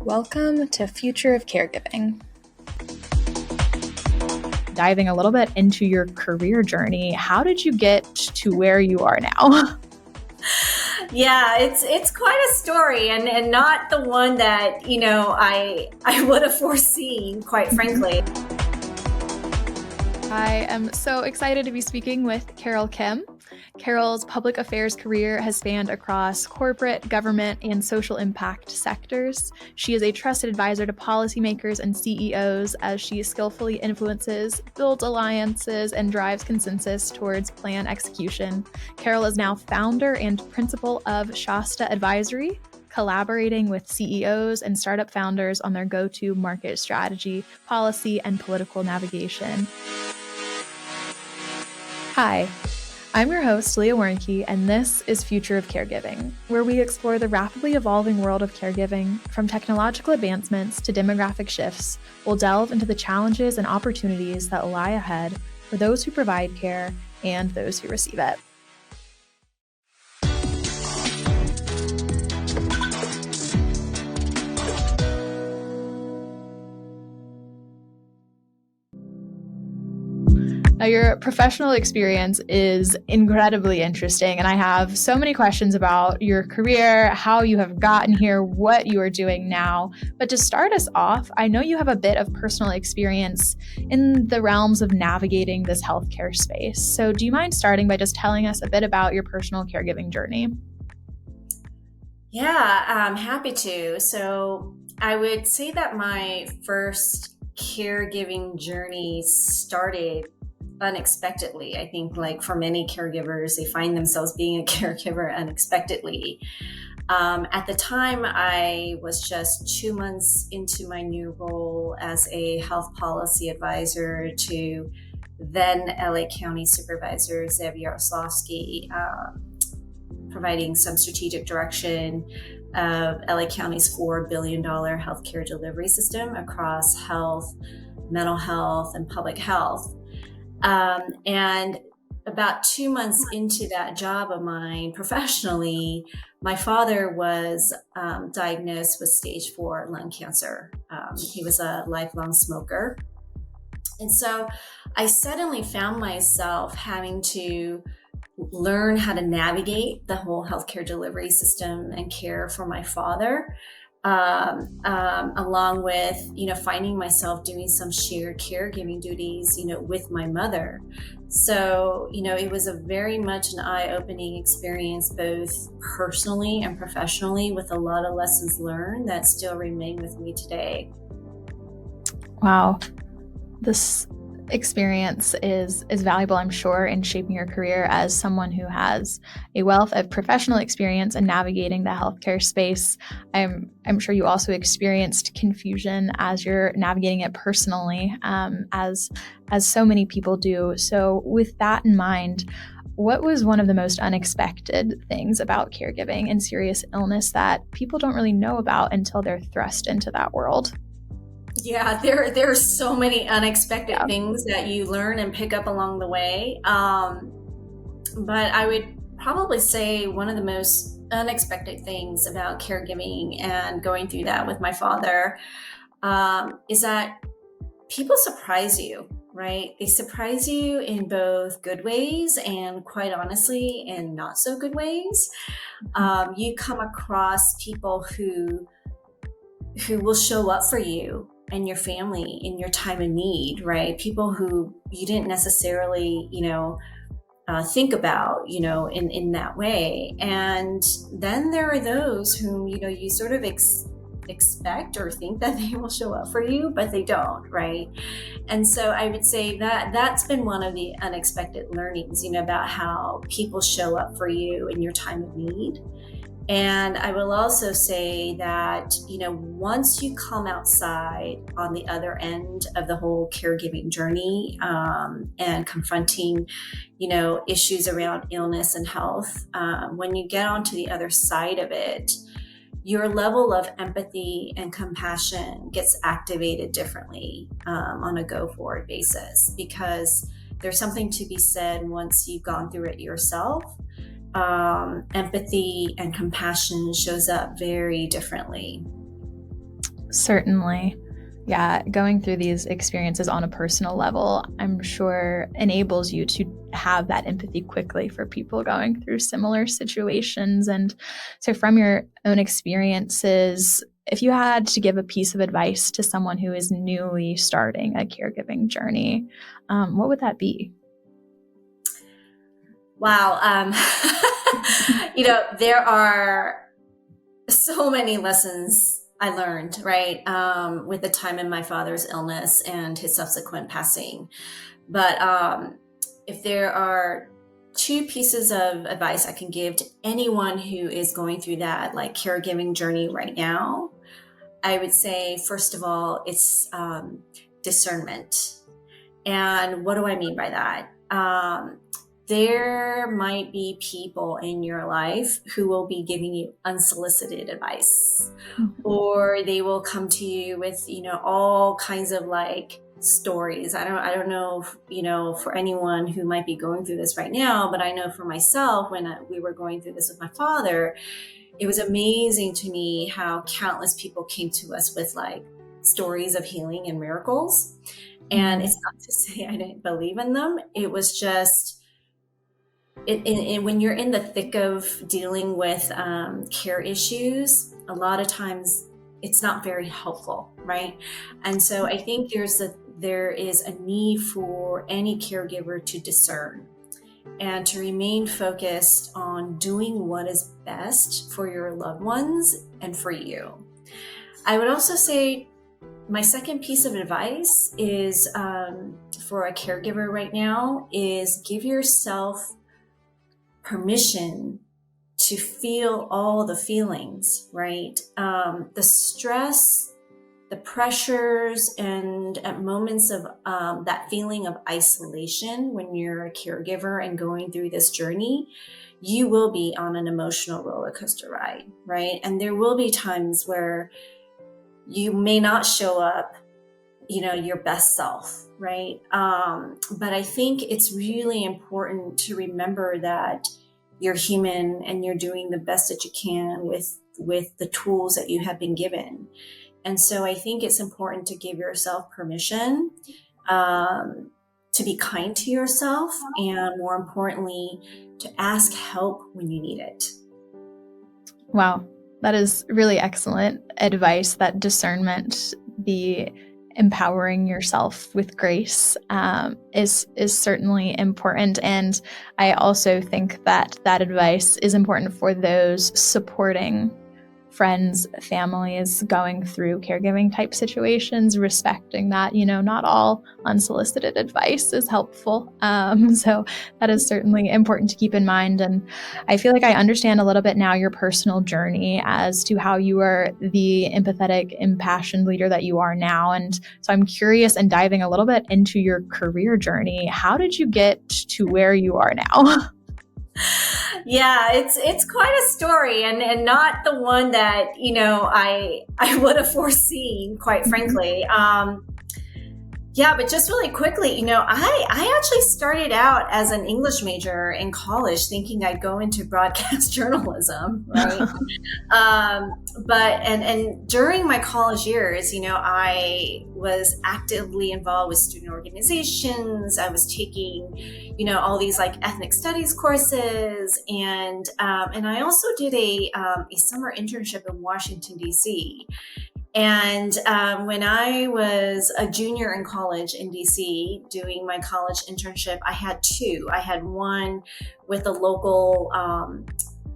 Welcome to Future of Caregiving. Diving a little bit into your career journey, how did you get to where you are now? Yeah, it's quite a story and not the one that, I would have foreseen, quite frankly. I am so excited to be speaking with Carol Kim. Carol's public affairs career has spanned across corporate, government, and social impact sectors. She is a trusted advisor to policymakers and CEOs as she skillfully influences, builds alliances, and drives consensus towards plan execution. Carol is now founder and principal of Shasta Advisory, collaborating with CEOs and startup founders on their go-to market strategy, policy, and political navigation. Hi, I'm your host, Leah Warnke, and this is Future of Caregiving, where we explore the rapidly evolving world of caregiving. From technological advancements to demographic shifts, we'll delve into the challenges and opportunities that lie ahead for those who provide care and those who receive it. Now, your professional experience is incredibly interesting, and I have so many questions about your career, how you have gotten here, what you are doing now. But to start us off, I know you have a bit of personal experience in the realms of navigating this healthcare space. So do you mind starting by just telling us a bit about your personal caregiving journey? Yeah, I'm happy to. So I would say that my first caregiving journey started unexpectedly. I think, like for many caregivers, they find themselves being a caregiver unexpectedly. At the time, I was just 2 months into my new role as a health policy advisor to then LA County Supervisor Zev Yaroslavsky, providing some strategic direction of LA County's $4 billion healthcare delivery system across health, mental health, and public health. And about 2 months into that job of mine professionally, my father was diagnosed with stage 4 lung cancer. He was a lifelong smoker. And so I suddenly found myself having to learn how to navigate the whole healthcare delivery system and care for my father. Along with, finding myself doing some shared caregiving duties, with my mother. So, it was a very much an eye-opening experience, both personally and professionally, with a lot of lessons learned that still remain with me today. Wow. This experience is valuable, I'm sure, in shaping your career as someone who has a wealth of professional experience in navigating the healthcare space. I'm sure you also experienced confusion as you're navigating it personally, as so many people do. So with that in mind, what was one of the most unexpected things about caregiving and serious illness that people don't really know about until they're thrust into that world? Yeah, there are so many unexpected things that you learn and pick up along the way. But I would probably say one of the most unexpected things about caregiving and going through that with my father is that people surprise you, right? They surprise you in both good ways and, quite honestly, in not so good ways. You come across people who will show up for you and your family in your time of need, right? People who you didn't necessarily, think about, in that way. And then there are those whom, you sort of expect or think that they will show up for you, but they don't, right? And so I would say that that's been one of the unexpected learnings, about how people show up for you in your time of need. And I will also say that, once you come outside on the other end of the whole caregiving journey and confronting, issues around illness and health, when you get onto the other side of it, your level of empathy and compassion gets activated differently on a go-forward basis, because there's something to be said once you've gone through it yourself. Empathy and compassion shows up very differently. Certainly. Yeah, going through these experiences on a personal level, I'm sure enables you to have that empathy quickly for people going through similar situations. And so, from your own experiences, if you had to give a piece of advice to someone who is newly starting a caregiving journey, what would that be? Wow. There are so many lessons I learned, right, with the time in my father's illness and his subsequent passing. But if there are two pieces of advice I can give to anyone who is going through that like caregiving journey right now, I would say, first of all, it's discernment. And what do I mean by that? There might be people in your life who will be giving you unsolicited advice, or they will come to you with, all kinds of like stories. I don't know, for anyone who might be going through this right now, but I know for myself, when we were going through this with my father, it was amazing to me how countless people came to us with like stories of healing and miracles. And it's not to say I didn't believe in them. It was just, when you're in the thick of dealing with care issues, a lot of times it's not very helpful, right? And so I think there is a need for any caregiver to discern and to remain focused on doing what is best for your loved ones and for you. I would also say my second piece of advice is for a caregiver right now is give yourself permission to feel all the feelings, right? The stress, the pressures, and at moments of that feeling of isolation when you're a caregiver and going through this journey, you will be on an emotional roller coaster ride, right? And there will be times where you may not show up, your best self, right? But I think it's really important to remember that you're human and you're doing the best that you can with the tools that you have been given. And so I think it's important to give yourself permission to be kind to yourself, and more importantly, to ask help when you need it. Wow, that is really excellent advice. That discernment, the empowering yourself with grace is certainly important. And I also think that advice is important for those supporting friends, families going through caregiving type situations, respecting that, not all unsolicited advice is helpful. So that is certainly important to keep in mind. And I feel like I understand a little bit now your personal journey as to how you are the empathetic, impassioned leader that you are now. And so I'm curious, and diving a little bit into your career journey, how did you get to where you are now? Yeah, it's quite a story, and not the one that I would have foreseen, quite frankly. Yeah, but just really quickly, I actually started out as an English major in college, thinking I'd go into broadcast journalism, right? But during my college years, I was actively involved with student organizations. I was taking, all these like ethnic studies courses, and I also did a summer internship in Washington, D.C. And when I was a junior in college in DC doing my college internship, I had two. I had one with a local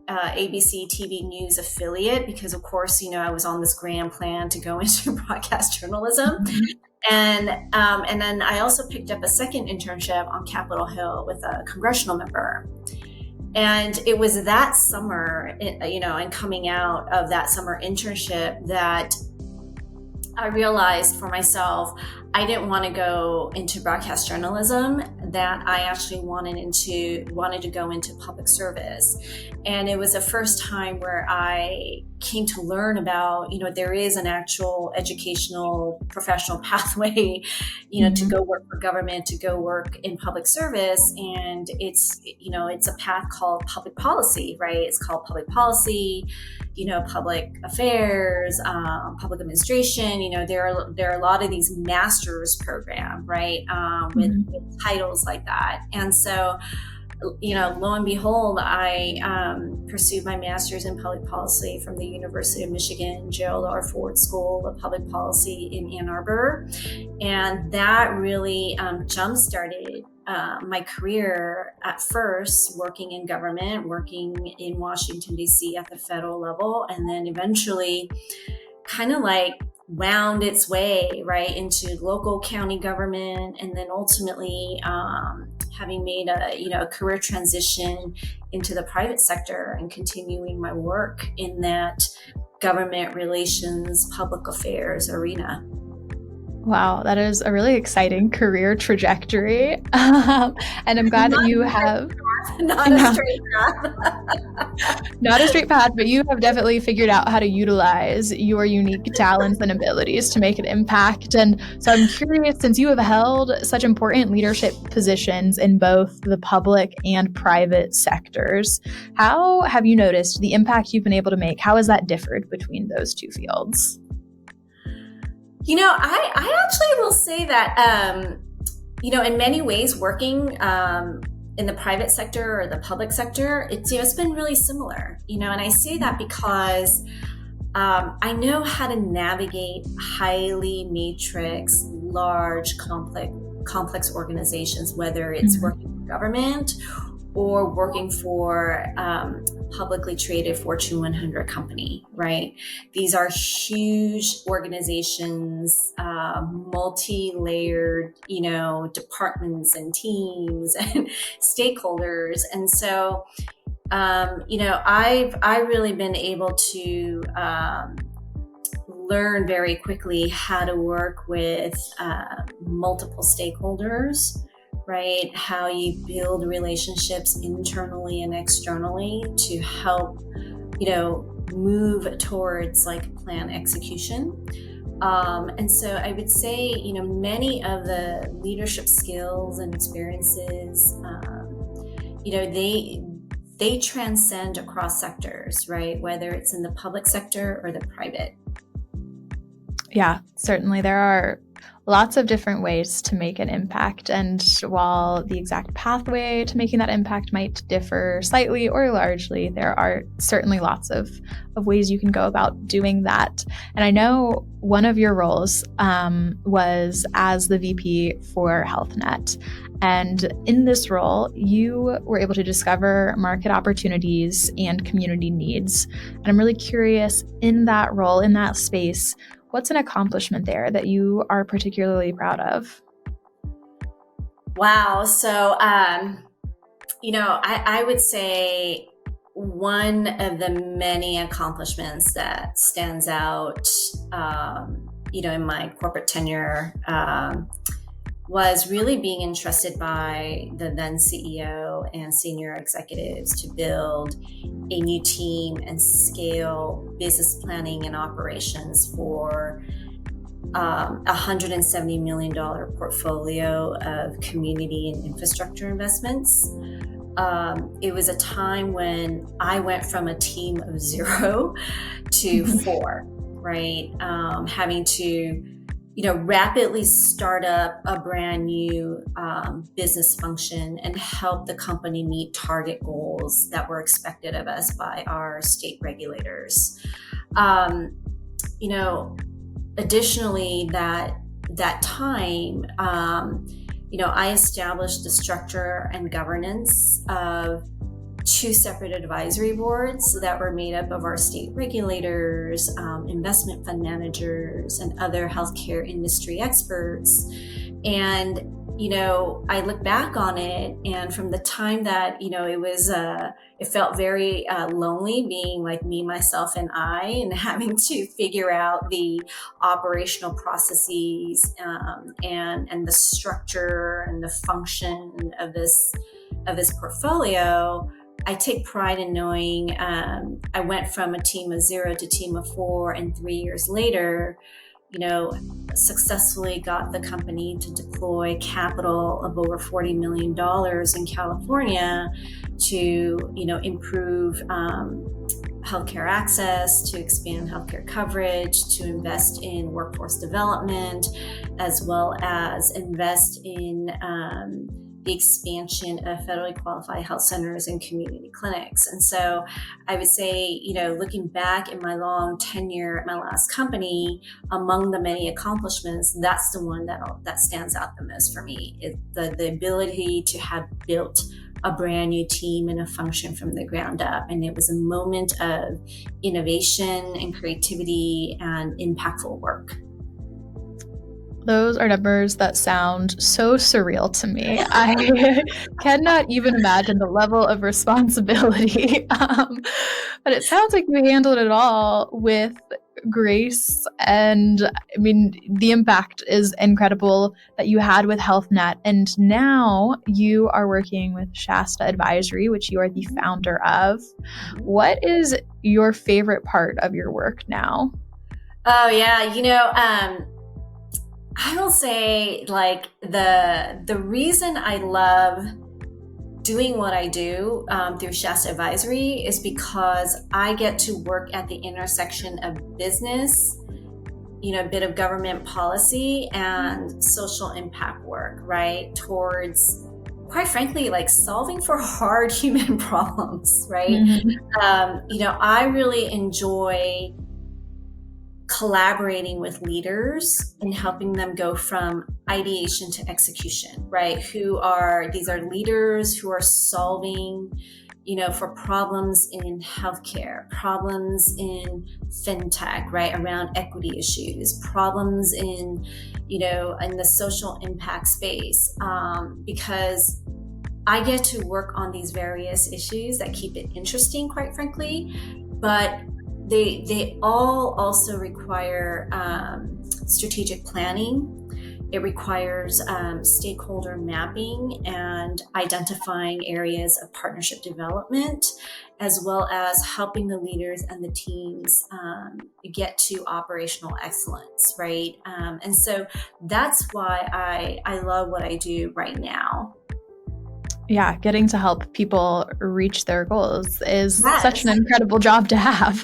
ABC TV News affiliate, because of course, I was on this grand plan to go into broadcast journalism. And then I also picked up a second internship on Capitol Hill with a congressional member. And it was that summer, and coming out of that summer internship, that I realized for myself, I didn't want to go into broadcast journalism, that I actually wanted to go into public service. And it was the first time where I came to learn about, there is an actual educational professional pathway, to go work for government, to go work in public service. And it's a path called public policy, right? It's called public policy, public affairs, public administration. There are a lot of these master's program, right? With titles like that. And so, lo and behold, I pursued my master's in public policy from the University of Michigan Gerald R. Ford School of Public Policy in Ann Arbor. And that really jump-started my career, at first working in government, working in Washington, D.C. at the federal level, and then eventually kind of like wound its way right into local county government, and then ultimately having made a career transition into the private sector and continuing my work in that government relations, public affairs arena. Wow, that is a really exciting career trajectory. And I'm glad that you have... Not a straight path. Not a straight path, but you have definitely figured out how to utilize your unique talents and abilities to make an impact. And so I'm curious, since you have held such important leadership positions in both the public and private sectors, how have you noticed the impact you've been able to make? How has that differed between those two fields? I actually will say that, in many ways, working in the private sector or the public sector, it's been really similar, and I say that because I know how to navigate highly matrix, large, complex organizations, whether it's working for government or working for publicly traded Fortune 100 company, right? These are huge organizations, multi-layered, departments and teams and stakeholders. And so, I've really been able to learn very quickly how to work with multiple stakeholders, right? How you build relationships internally and externally to help, move towards like plan execution. And so I would say, many of the leadership skills and experiences, they transcend across sectors, right? Whether it's in the public sector or the private. Yeah, certainly there are lots of different ways to make an impact. And while the exact pathway to making that impact might differ slightly or largely, there are certainly lots of ways you can go about doing that. And I know one of your roles was as the VP for HealthNet. And in this role, you were able to discover market opportunities and community needs. And I'm really curious, in that role, in that space, what's an accomplishment there that you are particularly proud of? Wow. So, I would say one of the many accomplishments that stands out, in my corporate tenure, was really being entrusted by the then CEO and senior executives to build a new team and scale business planning and operations for $170 million portfolio of community and infrastructure investments. It was a time when I went from a team of 0 to 4, right? Having to rapidly start up a brand new business function and help the company meet target goals that were expected of us by our state regulators. Additionally, that time, I established the structure and governance of 2 separate advisory boards that were made up of our state regulators, investment fund managers, and other healthcare industry experts. And, I look back on it, and from the time that, it felt very lonely being like me, myself, and I, and having to figure out the operational processes and the structure and the function of this portfolio. I take pride in knowing I went from a team of 0 to team of 4, and 3 years later, successfully got the company to deploy capital of over $40 million in California to, improve healthcare access, to expand healthcare coverage, to invest in workforce development, as well as invest in the expansion of federally qualified health centers and community clinics. And so I would say, looking back in my long tenure at my last company, among the many accomplishments, that's the one that stands out the most for me. The ability to have built a brand new team and a function from the ground up. And it was a moment of innovation and creativity and impactful work. Those are numbers that sound so surreal to me. I cannot even imagine the level of responsibility. But it sounds like you handled it all with grace. And I mean, the impact is incredible that you had with HealthNet. And now you are working with Shasta Advisory, which you are the founder of. What is your favorite part of your work now? Oh, yeah. I will say, like, the reason I love doing what I do through Shasta Advisory is because I get to work at the intersection of business, a bit of government policy, and social impact work, right? Towards, quite frankly, like solving for hard human problems, right? Mm-hmm. I really enjoy collaborating with leaders and helping them go from ideation to execution, right? These are leaders who are solving, for problems in healthcare, problems in fintech, right? Around equity issues, problems in the social impact space, because I get to work on these various issues that keep it interesting, quite frankly, but they all also require strategic planning. It requires stakeholder mapping and identifying areas of partnership development, as well as helping the leaders and the teams get to operational excellence, right? And so that's why I love what I do right now. Yeah, getting to help people reach their goals is such an incredible job to have.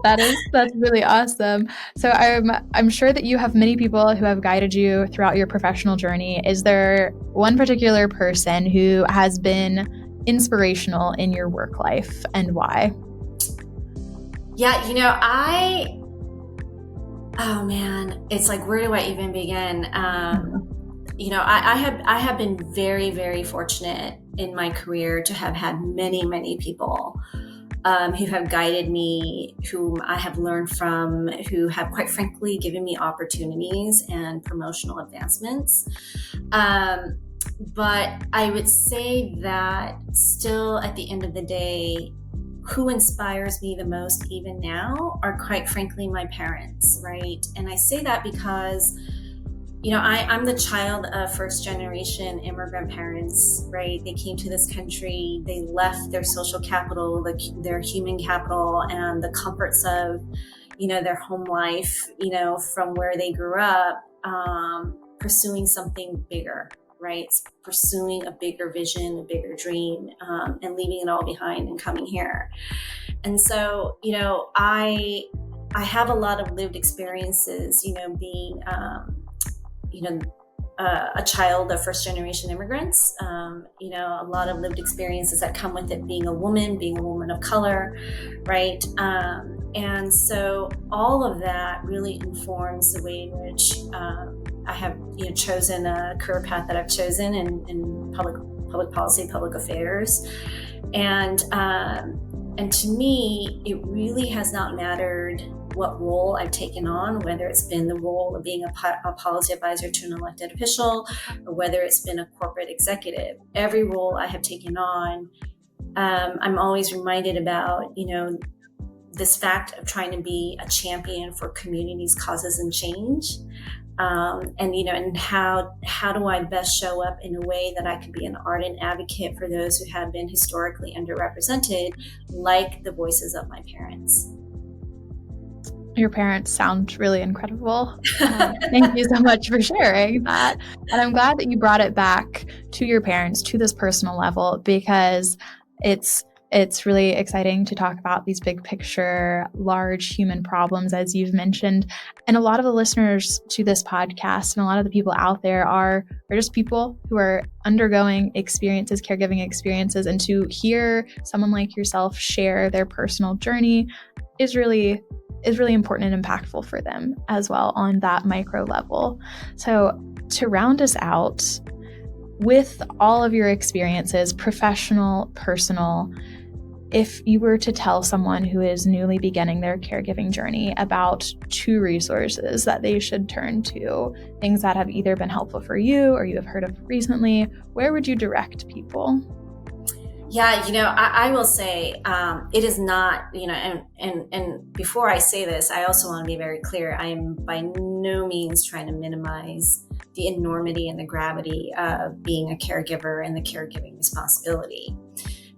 That's really awesome. So I'm sure that you have many people who have guided you throughout your professional journey. Is there one particular person who has been inspirational in your work life, and why? Yeah, oh man, it's like, where do I even begin? I have been very, very fortunate in my career to have had many, many people who have guided me, whom I have learned from, who have, quite frankly, given me opportunities and promotional advancements. But I would say that still, at the end of the day, who inspires me the most even now are, quite frankly, my parents, right? And I say that because I'm the child of first-generation immigrant parents, right? They came to this country, they left their social capital, their human capital, and the comforts of, their home life, from where they grew up, pursuing something bigger, right? Pursuing a bigger vision, a bigger dream, and leaving it all behind and coming here. And so, I have a lot of lived experiences, being, a child of first-generation immigrants, a lot of lived experiences that come with it, being a woman of color, right? And so all of that really informs the way in which I have chosen a career path that I've chosen in public policy, public affairs. And to me, it really has not mattered what role I've taken on, whether it's been the role of being a policy advisor to an elected official, or whether it's been a corporate executive. Every role I have taken on, I'm always reminded about, this fact of trying to be a champion for communities, causes, and change. and how do I best show up in a way that I could be an ardent advocate for those who have been historically underrepresented, like the voices of my parents. Your parents sound really incredible. Thank you so much for sharing that. And I'm glad that you brought it back to your parents, to this personal level, because it's really exciting to talk about these big picture, large human problems, as you've mentioned. And a lot of the listeners to this podcast and a lot of the people out there are just people who are undergoing experiences, caregiving experiences. And to hear someone like yourself share their personal journey is really important and impactful for them as well on that micro level. So to round us out, with all of your experiences, professional, personal, if you were to tell someone who is newly beginning their caregiving journey about 2 resources that they should turn to, things that have either been helpful for you or you have heard of recently, where would you direct people? Yeah, I will say it is not, and before I say this, I also want to be very clear. I am by no means trying to minimize the enormity and the gravity of being a caregiver and the caregiving responsibility.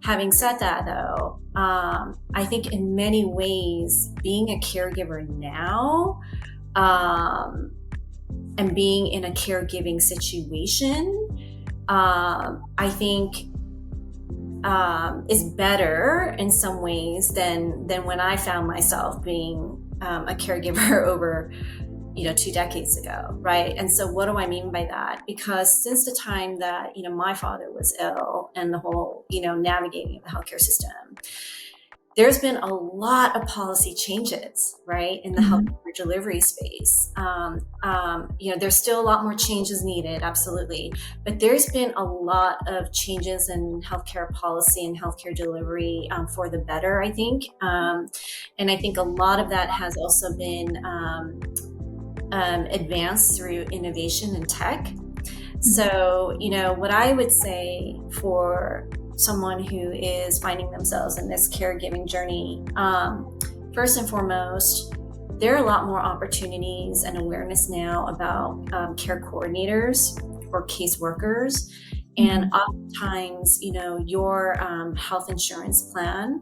Having said that, though, I think in many ways, being a caregiver now and being in a caregiving situation, I think is better in some ways than when I found myself being a caregiver over 2 decades ago, right? And so what do I mean by that? Because since the time that my father was ill and the whole navigating the healthcare system, there's been a lot of policy changes, right, in the healthcare delivery space. There's still a lot more changes needed, absolutely, but there's been a lot of changes in healthcare policy and healthcare delivery for the better, I think. And I think a lot of that has also been advanced through innovation and tech. So, what I would say for someone who is finding themselves in this caregiving journey, first and foremost, there are a lot more opportunities and awareness now about care coordinators or caseworkers. And oftentimes, your health insurance plan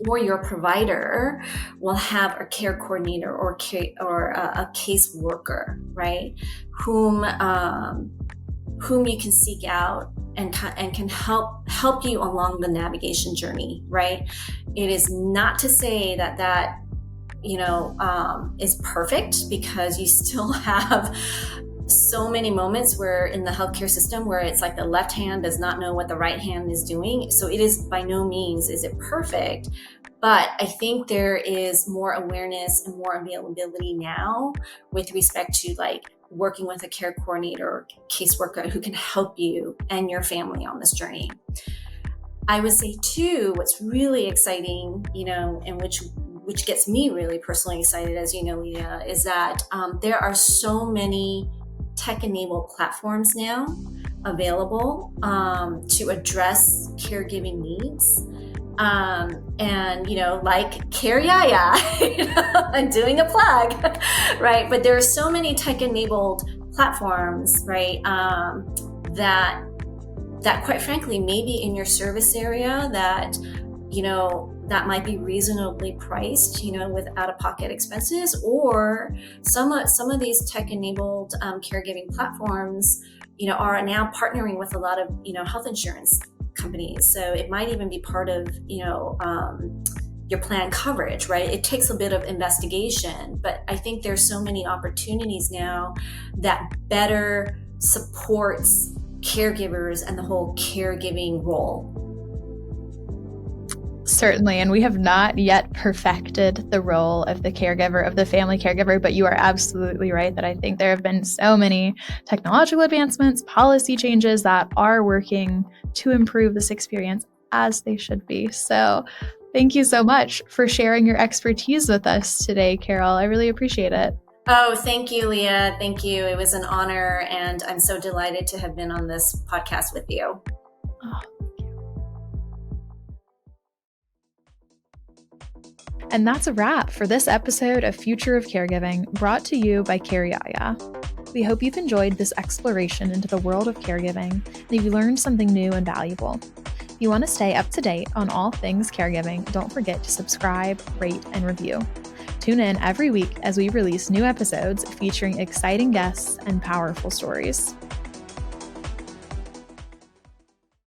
or your provider will have a care coordinator or a caseworker, right? Whom you can seek out and can help you along the navigation journey, right? It is not to say that is perfect, because you still have so many moments where in the healthcare system where it's like the left hand does not know what the right hand is doing. So it is by no means is it perfect, but I think there is more awareness and more availability now with respect to working with a care coordinator or caseworker who can help you and your family on this journey. I would say too, what's really exciting, and which gets me really personally excited, as you know, Leah, is that there are so many tech-enabled platforms now available to address caregiving needs. And like Care Yaya, I'm doing a plug, right? But there are so many tech-enabled platforms, right? That quite frankly, maybe in your service area that might be reasonably priced, with out-of-pocket expenses, or some of these tech-enabled caregiving platforms, are now partnering with a lot of health insurance companies. So it might even be part of your plan coverage, right? It takes a bit of investigation, but I think there's so many opportunities now that better supports caregivers and the whole caregiving role. Certainly, and we have not yet perfected the role of the caregiver, of the family caregiver, but you are absolutely right that I think there have been so many technological advancements, policy changes that are working to improve this experience as they should be. So thank you so much for sharing your expertise with us today, Carol. I really appreciate it. Oh, thank you, Leah. Thank you. It was an honor, and I'm so delighted to have been on this podcast with you. Oh. And that's a wrap for this episode of Future of Caregiving, brought to you by Cariaya. We hope you've enjoyed this exploration into the world of caregiving and you've learned something new and valuable. If you want to stay up to date on all things caregiving, don't forget to subscribe, rate, and review. Tune in every week as we release new episodes featuring exciting guests and powerful stories.